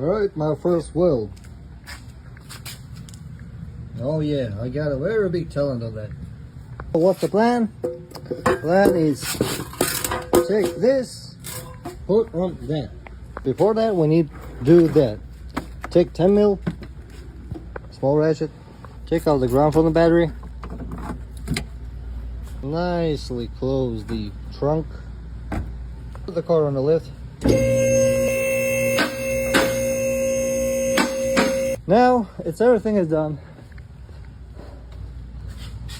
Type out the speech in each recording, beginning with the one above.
Alright, my first weld. Oh yeah, I got a very big talent on that. What's the plan? Plan is take this, put on that. Before that, we need to do that. Take 10 mil, small ratchet, take out the ground from the battery. Nicely close the trunk. Put the car on the lift. Now everything is done.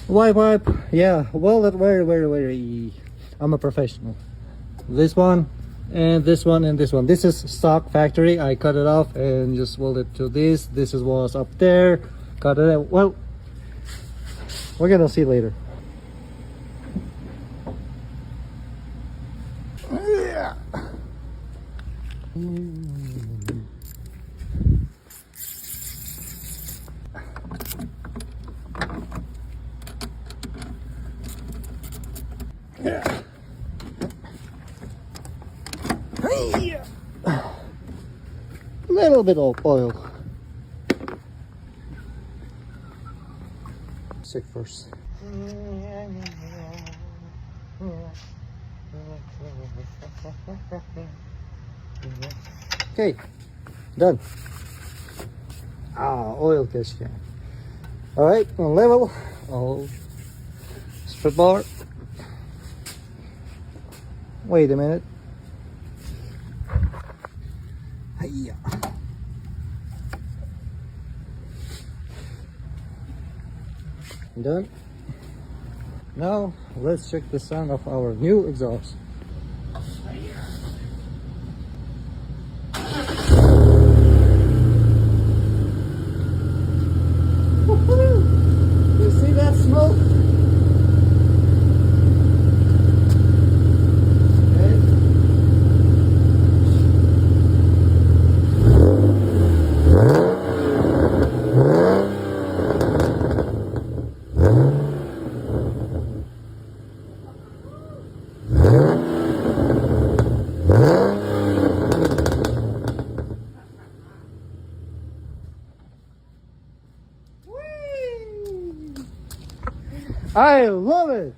Wipe. Yeah, well, that very. I'm a professional. This one and this one and this one. This is stock factory. I cut it off and just welded to this. This is what's up there. Cut it out. Well, we're gonna see later. Yeah. Little bit of oil. Check first. Okay, done. Oil test can. All right, on level. Strip bar. Wait a minute. Hiya. Done. Now let's check the sound of our new exhaust. You see that smoke? I love it.